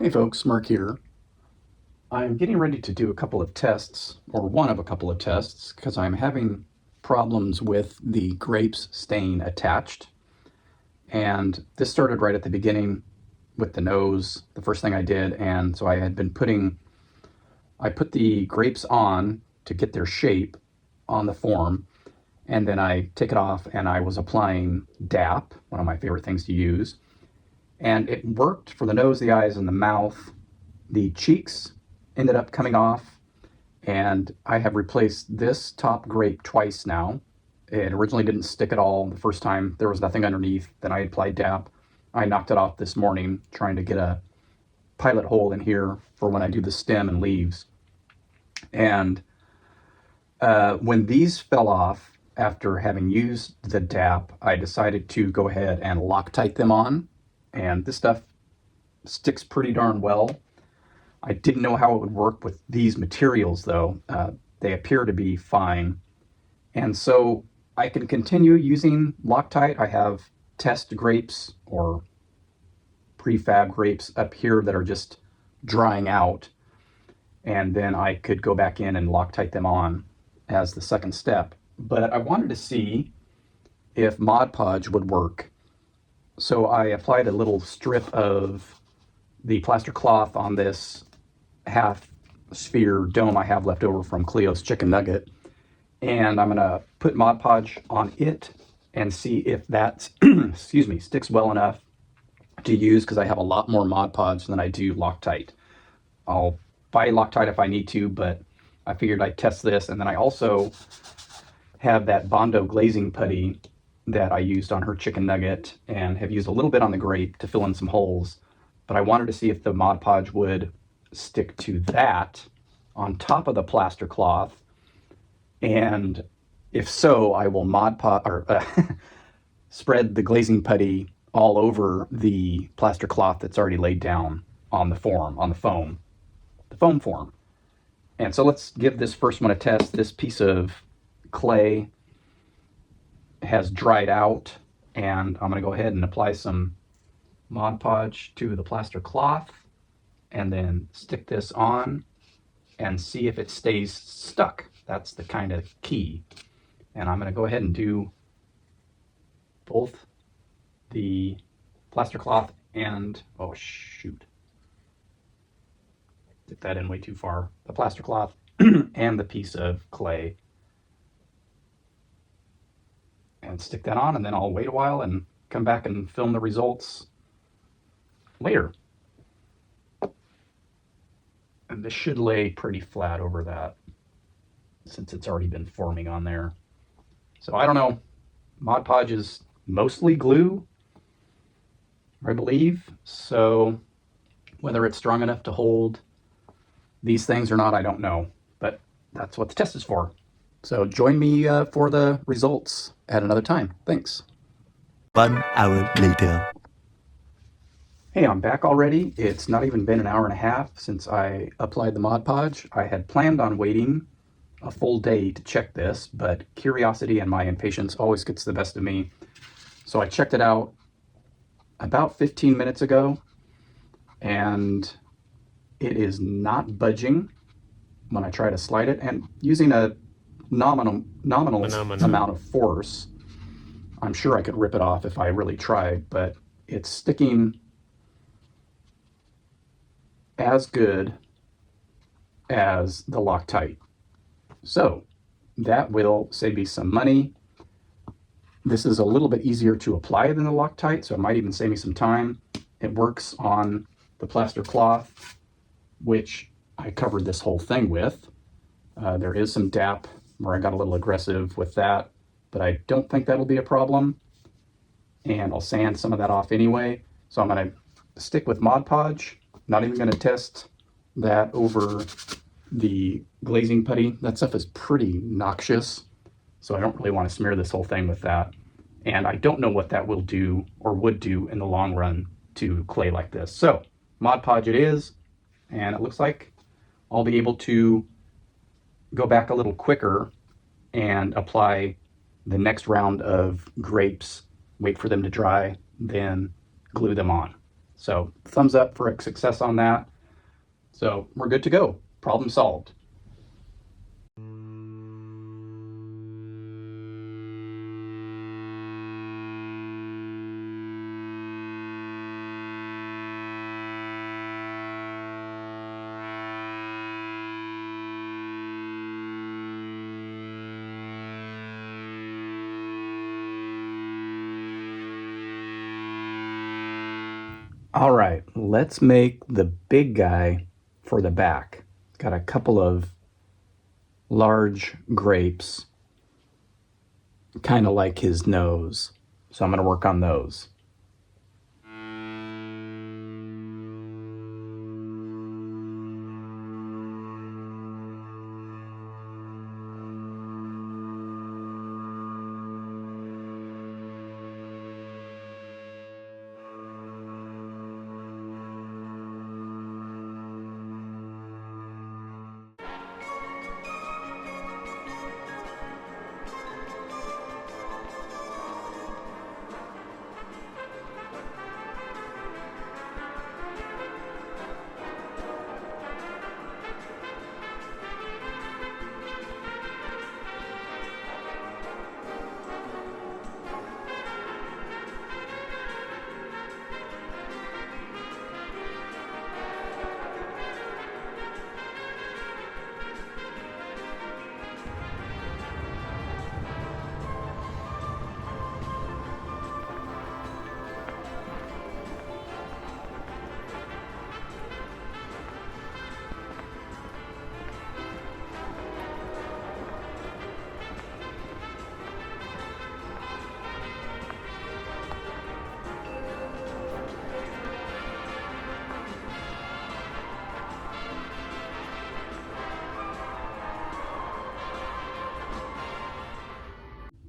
Hey folks, Mark here. I'm getting ready to do a couple of tests, or one of a couple of tests, because I'm having problems with the grapes staying attached. And this started right at the beginning with the nose, the first thing I did. And so I put the grapes on to get their shape on the form. And then I take it off and I was applying DAP, one of my favorite things to use. And it worked for the nose, the eyes, and the mouth. The cheeks ended up coming off, and I have replaced this top grape twice now. It originally didn't stick at all the first time. There was nothing underneath. Then I applied DAP. I knocked it off this morning, trying to get a pilot hole in here for when I do the stem and leaves. And when these fell off after having used the DAP, I decided to go ahead and Loctite them on. And this stuff sticks pretty darn well. I didn't know how it would work with these materials, though. They appear to be fine. And so I can continue using Loctite. I have test grapes or prefab grapes up here that are just drying out. And then I could go back in and Loctite them on as the second step. But I wanted to see if Mod Podge would work. So I applied a little strip of the plaster cloth on this half sphere dome I have left over from Cleo's chicken nugget, and I'm gonna put Mod Podge on it and see if that excuse me, sticks well enough to use, because I have a lot more Mod Podge than I do Loctite. I'll buy Loctite if I need to, but I figured I'd test this. And then I also have that Bondo glazing putty that I used on her chicken nugget and have used a little bit on the grape to fill in some holes. But I wanted to see if the Mod Podge would stick to that on top of the plaster cloth. And if so, I will spread the glazing putty all over the plaster cloth that's already laid down on the foam form. And so let's give this first one a test. This piece of clay has dried out, and I'm going to go ahead and apply some Mod Podge to the plaster cloth and then stick this on and see if it stays stuck. That's the kind of key. And I'm going to go ahead and do both the plaster cloth and, oh shoot, did that in way too far, the plaster cloth and the piece of clay, and stick that on, and then I'll wait a while and come back and film the results later. And this should lay pretty flat over that since it's already been forming on there. So I don't know. Mod Podge is mostly glue, I believe. So whether it's strong enough to hold these things or not, I don't know. But that's what the test is for. So join me for the results at another time. Thanks. 1 hour later. Hey, I'm back already. It's not even been an hour and a half since I applied the Mod Podge. I had planned on waiting a full day to check this, but curiosity and my impatience always gets the best of me. So I checked it out about 15 minutes ago, and it is not budging when I try to slide it. And using a nominal amount of force, I'm sure I could rip it off if I really tried, but it's sticking as good as the Loctite. So that will save me some money. This is a little bit easier to apply than the Loctite, so it might even save me some time. It works on the plaster cloth, which I covered this whole thing with. There is some DAP where I got a little aggressive with that, but I don't think that'll be a problem. And I'll sand some of that off anyway. So I'm going to stick with Mod Podge. Not even going to test that over the glazing putty. That stuff is pretty noxious, so I don't really want to smear this whole thing with that. And I don't know what that will do or would do in the long run to clay like this. So Mod Podge it is, and it looks like I'll be able to go back a little quicker and apply the next round of grapes, wait for them to dry, then glue them on. So thumbs up for success on that. So we're good to go. Problem solved. All right, let's make the big guy for the back. Got a couple of large grapes, kind of like his nose. So I'm going to work on those.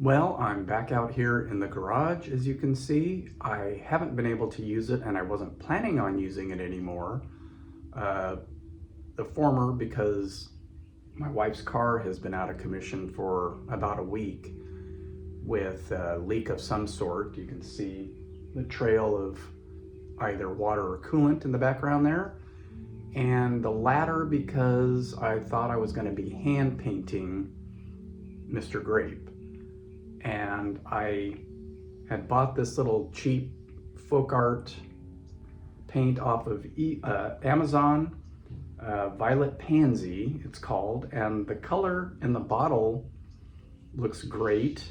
Well, I'm back out here in the garage, as you can see. I haven't been able to use it, and I wasn't planning on using it anymore. The former because my wife's car has been out of commission for about a week with a leak of some sort. You can see the trail of either water or coolant in the background there. And the latter because I thought I was going to be hand painting Mr. Grape. And I had bought this little cheap folk art paint off of Amazon, Violet Pansy it's called, and the color in the bottle looks great.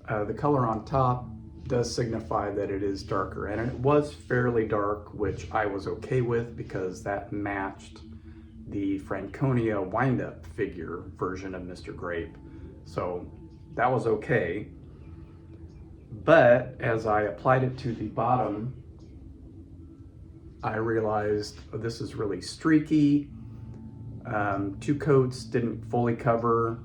The color on top does signify that it is darker, and it was fairly dark, which I was okay with because that matched the Franconia wind-up figure version of Mr. Grape. So that was okay. But as I applied it to the bottom, I realized this is really streaky. 2 coats didn't fully cover.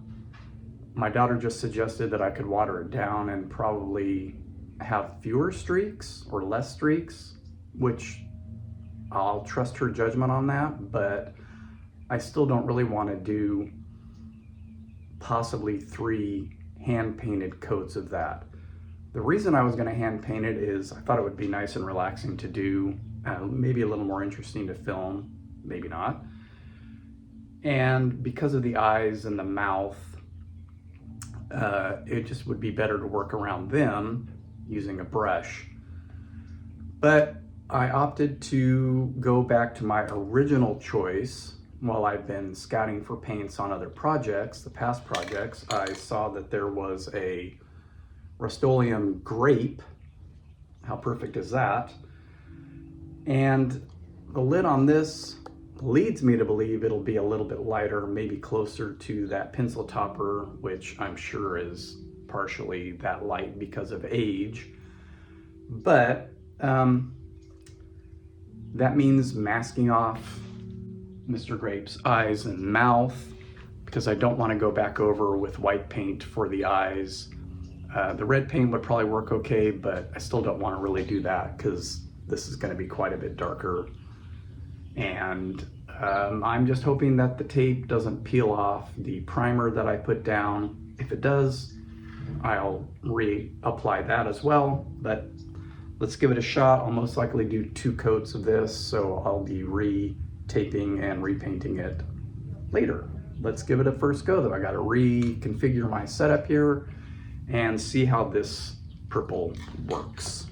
My daughter just suggested that I could water it down and probably have fewer streaks or less streaks, which I'll trust her judgment on that, but I still don't really want to do possibly 3 hand-painted coats of that. The reason I was going to hand paint it is I thought it would be nice and relaxing to do, maybe a little more interesting to film, maybe not. And because of the eyes and the mouth, it just would be better to work around them using a brush. But I opted to go back to my original choice. While I've been scouting for paints on other projects, the past projects, I saw that there was a Rust-Oleum Grape. How perfect is that? And the lid on this leads me to believe it'll be a little bit lighter, maybe closer to that pencil topper, which I'm sure is partially that light because of age. But that means masking off Mr. Grape's eyes and mouth, because I don't want to go back over with white paint for the eyes. The red paint would probably work okay, but I still don't want to really do that because this is going to be quite a bit darker. And I'm just hoping that the tape doesn't peel off the primer that I put down. If it does, I'll reapply that as well, but let's give it a shot. I'll most likely do 2 coats of this, so I'll be re-taping and repainting it later. Let's give it a first go though. I gotta reconfigure my setup here and see how this purple works.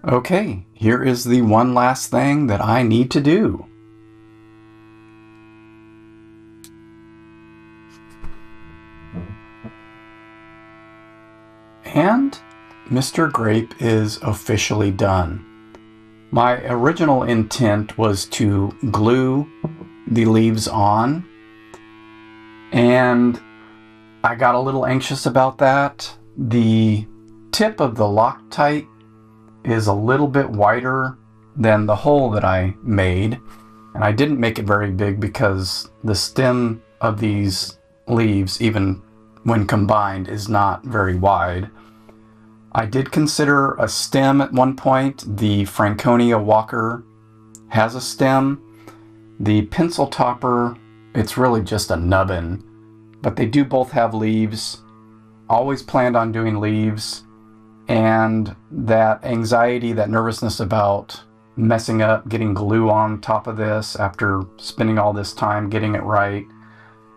Okay, here is the one last thing that I need to do. And Mr. Grape is officially done. My original intent was to glue the leaves on, and I got a little anxious about that. The tip of the Loctite is a little bit wider than the hole that I made, and I didn't make it very big because the stem of these leaves, even when combined, is not very wide. I did consider a stem at one point. The Franconia Walker has a stem. The pencil topper, it's really just a nubbin, but they do both have leaves. Always planned on doing leaves. And that anxiety, that nervousness about messing up, getting glue on top of this after spending all this time getting it right,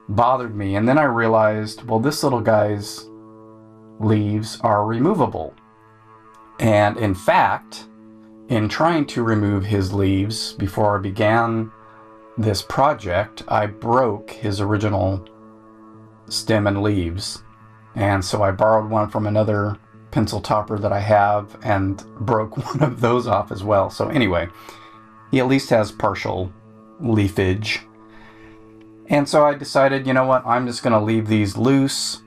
bothered me. And then I realized, well, this little guy's leaves are removable. And in fact, in trying to remove his leaves before I began this project, I broke his original stem and leaves. And so I borrowed one from another pencil topper that I have and broke one of those off as well. So anyway, he at least has partial leafage. And so I decided, you know what, I'm just going to leave these loose.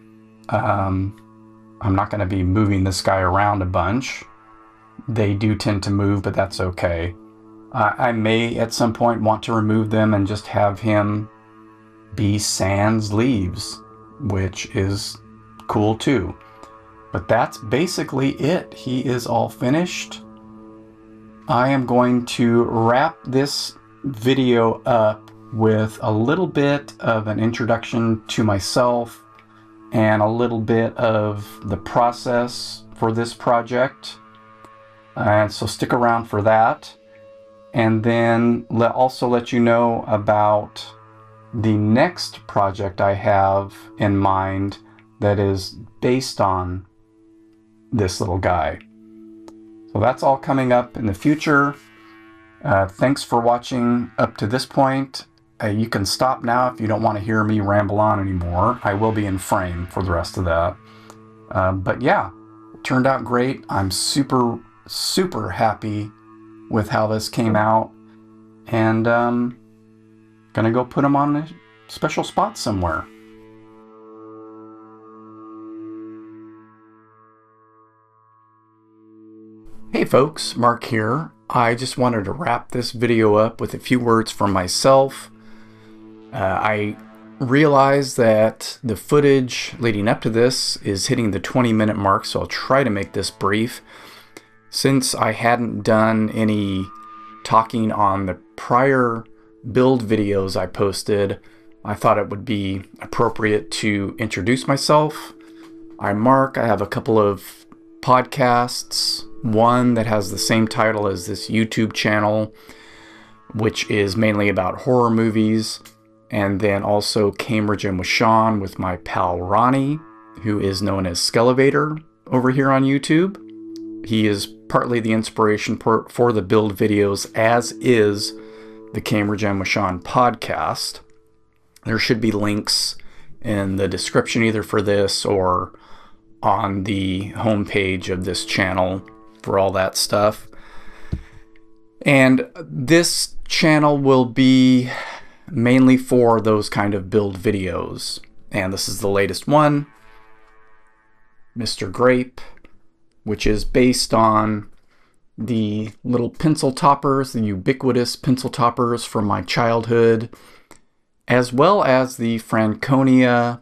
I'm not going to be moving this guy around a bunch. They do tend to move, but that's okay. I may at some point want to remove them and just have him be sans leaves, which is cool too. But that's basically it. He is all finished. I am going to wrap this video up with a little bit of an introduction to myself and a little bit of the process for this project. And so stick around for that. And then also let you know about the next project I have in mind that is based on this little guy. So that's all coming up in the future. Thanks for watching up to this point. You can stop now if you don't want to hear me ramble on anymore. I will be in frame for the rest of that. But yeah, turned out great. I'm super, super happy with how this came out. And gonna go put them on a special spot somewhere. Hey folks, Mark here. I just wanted to wrap this video up with a few words from myself. I realize that the footage leading up to this is hitting the 20-minute mark, so I'll try to make this brief. Since I hadn't done any talking on the prior build videos I posted, I thought it would be appropriate to introduce myself. I'm Mark. I have a couple of podcasts, one that has the same title as this YouTube channel, which is mainly about horror movies, and then also Cambridge and with Sean with my pal Ronnie, who is known as Skelevator over here on YouTube. He is partly the inspiration for the build videos, as is the Cambridge and with Sean podcast. There should be links in the description either for this or on the homepage of this channel for all that stuff. And this channel will be mainly for those kind of build videos. And this is the latest one, Mr. Grape, which is based on the little pencil toppers, the ubiquitous pencil toppers from my childhood, as well as the Franconia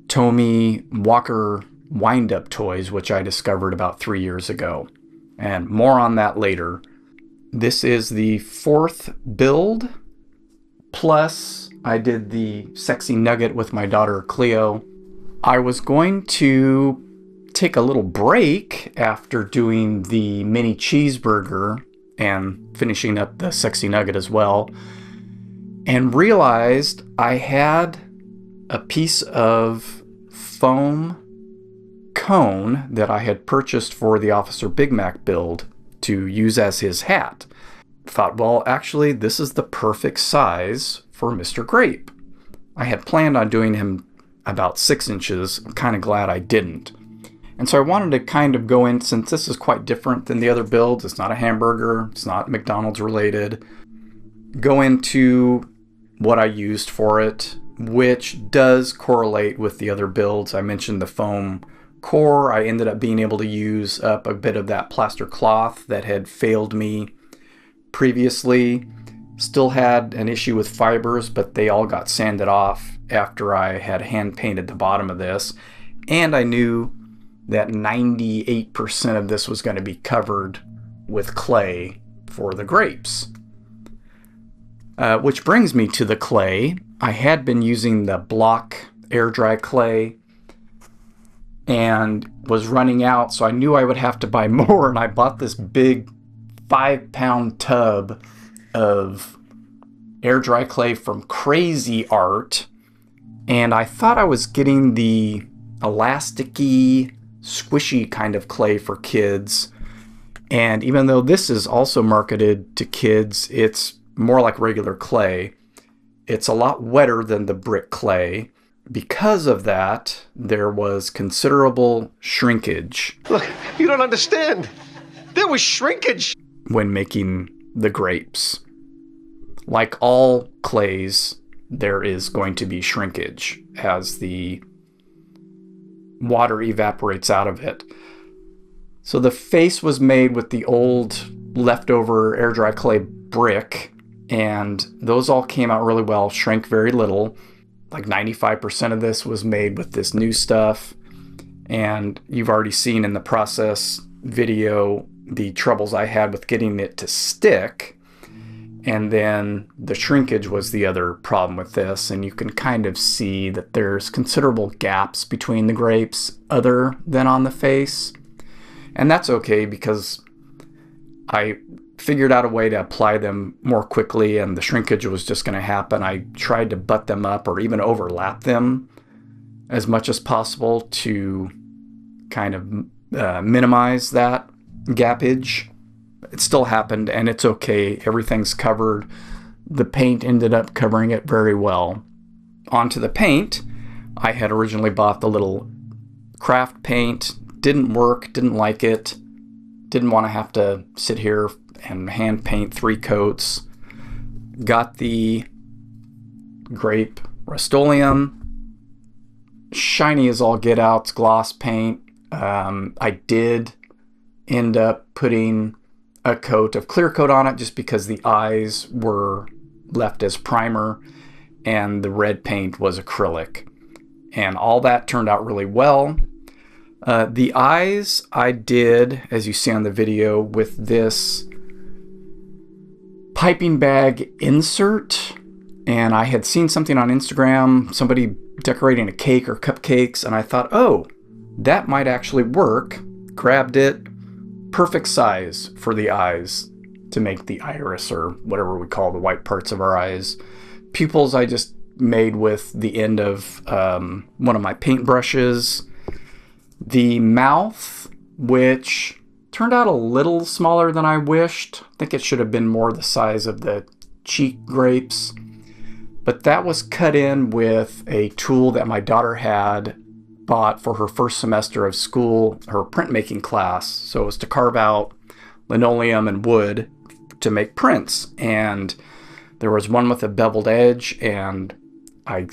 Tomy Walker wind-up toys, which I discovered about 3 years ago. And more on that later. This is the fourth build, plus I did the Sexy Nugget with my daughter Cleo. I was going to take a little break after doing the mini cheeseburger and finishing up the Sexy Nugget as well, and realized I had a piece of foam cone that I had purchased for the Officer Big Mac build to use as his hat. Thought, well, actually, this is the perfect size for Mr. Grape. I had planned on doing him about 6 inches. I'm kind of glad I didn't. And so I wanted to kind of go in, since this is quite different than the other builds. It's not a hamburger. It's not McDonald's related. Go into what I used for it, which does correlate with the other builds. I mentioned the foam core. I ended up being able to use up a bit of that plaster cloth that had failed me previously. Still had an issue with fibers, but they all got sanded off after I had hand painted the bottom of this. And I knew that 98% of this was going to be covered with clay for the grapes. Which brings me to the clay. I had been using the block air dry clay and was running out, so I knew I would have to buy more, and I bought this big 5-pound tub of air dry clay from Crazy Art, and I thought I was getting the elasticy, squishy kind of clay for kids. And even though this is also marketed to kids, it's more like regular clay. It's a lot wetter than the brick clay. Because of that, there was considerable shrinkage. Look, you don't understand. There was shrinkage when making the grapes. Like all clays, there is going to be shrinkage as the water evaporates out of it. So the face was made with the old leftover air dry clay brick, and those all came out really well, shrank very little. Like 95% of this was made with this new stuff, and you've already seen in the process video the troubles I had with getting it to stick, and then the shrinkage was the other problem with this, and you can kind of see that there's considerable gaps between the grapes other than on the face, and that's okay because I figured out a way to apply them more quickly, and the shrinkage was just going to happen. I tried to butt them up or even overlap them as much as possible to kind of minimize that gappage. It still happened, and it's okay. Everything's covered. The paint ended up covering it very well. Onto the paint. I had originally bought the little craft paint didn't work, didn't like it, didn't want to have to sit here and hand paint 3 coats. Got the Grape Rust-Oleum, shiny as all get out, gloss paint. I did end up putting a coat of clear coat on it just because the eyes were left as primer and the red paint was acrylic. And all that turned out really well. The eyes I did, as you see on the video, with this piping bag insert. And I had seen something on Instagram, somebody decorating a cake or cupcakes, and I thought, oh, that might actually work. Grabbed it, perfect size for the eyes to make the iris, or whatever we call the white parts of our eyes. Pupils I just made with the end of one of my paint brushes. The mouth, which turned out a little smaller than I wished. I think it should have been more the size of the cheek grapes. But that was cut in with a tool that my daughter had bought for her first semester of school, her printmaking class. So it was to carve out linoleum and wood to make prints. And there was one with a beveled edge, and I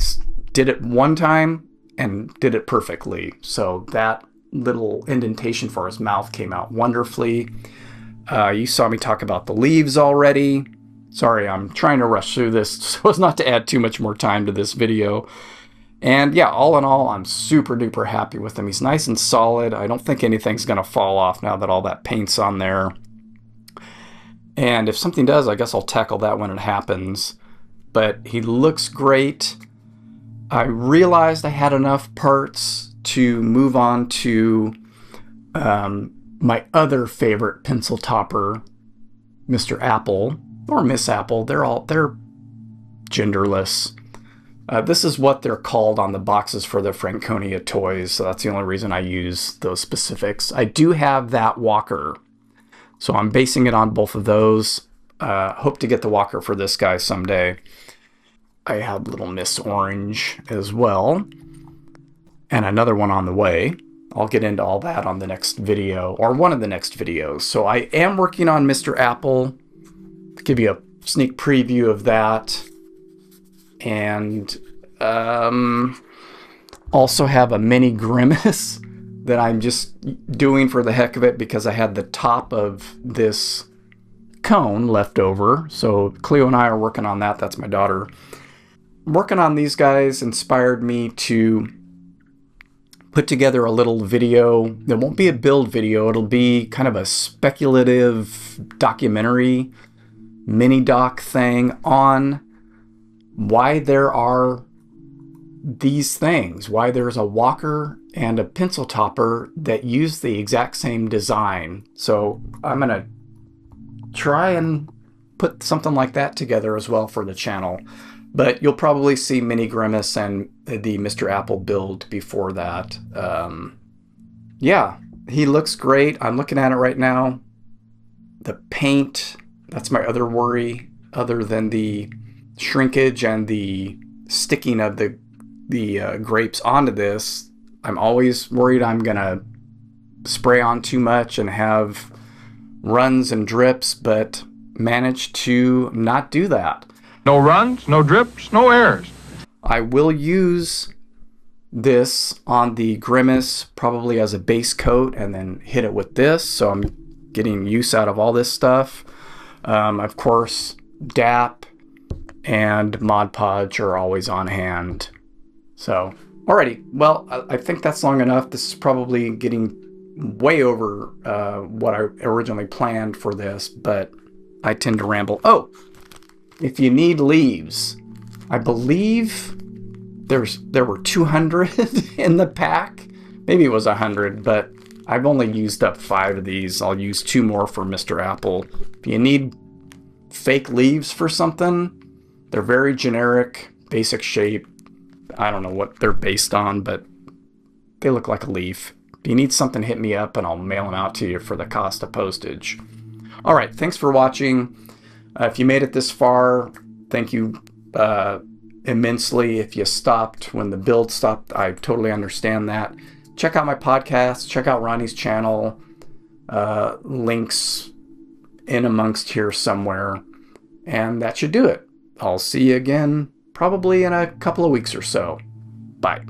did it one time and did it perfectly. So that little indentation for his mouth came out wonderfully. You saw me talk about the leaves already. Sorry, I'm trying to rush through this so as not to add too much more time to this video. And yeah, all in all, I'm super duper happy with him. He's nice and solid. I don't think anything's going to fall off now that all that paint's on there. And if something does, I guess I'll tackle that when it happens. But he looks great. I realized I had enough parts to move on to my other favorite pencil topper, Mr. Apple. Or Miss Apple. They're genderless. This is what they're called on the boxes for the Franconia toys, so that's the only reason I use those specifics. I do have that walker, so I'm basing it on both of those. Hope to get the walker for this guy someday. I have little Miss Orange as well, and another one on the way. I'll get into all that on the next video, or one of the next videos. So I am working on Mr. Apple. Give you a sneak preview of that, and also have a mini grimace that I'm just doing for the heck of it because I had the top of this cone left over. So Cleo and I are working on that. That's my daughter. Working on these guys inspired me to put together a little video. It won't be a build video. It'll be kind of a speculative documentary mini doc thing on why there are these things, why there's a walker and a pencil topper that use the exact same design. So I'm gonna try and put something like that together as well for the channel, but you'll probably see Mini Grimace and the Mr. Apple build before that. Yeah, he looks great. I'm looking at it right now. The paint, that's my other worry, other than the shrinkage and the sticking of the grapes onto this. I'm always worried I'm gonna spray on too much and have runs and drips, but managed to not do that. No runs, no drips, no errors. I will use this on the Grimace probably as a base coat and then hit it with this, so I'm getting use out of all this stuff. Of course, DAP and Mod Podge are always on hand. So, alrighty. Well, I think that's long enough. This is probably getting way over what I originally planned for this, but I tend to ramble. Oh, if you need leaves, I believe there were 200 in the pack. Maybe it was 100, but I've only used up 5 of these. I'll use 2 more for Mr. Apple. If you need fake leaves for something, they're very generic, basic shape. I don't know what they're based on, but they look like a leaf. If you need something, hit me up and I'll mail them out to you for the cost of postage. All right, thanks for watching. If you made it this far, thank you immensely. If you stopped when the build stopped, I totally understand that. check out my podcast, check out Ronnie's channel. Links in amongst here somewhere. And that should do it. I'll see you again probably in a couple of weeks or so. Bye.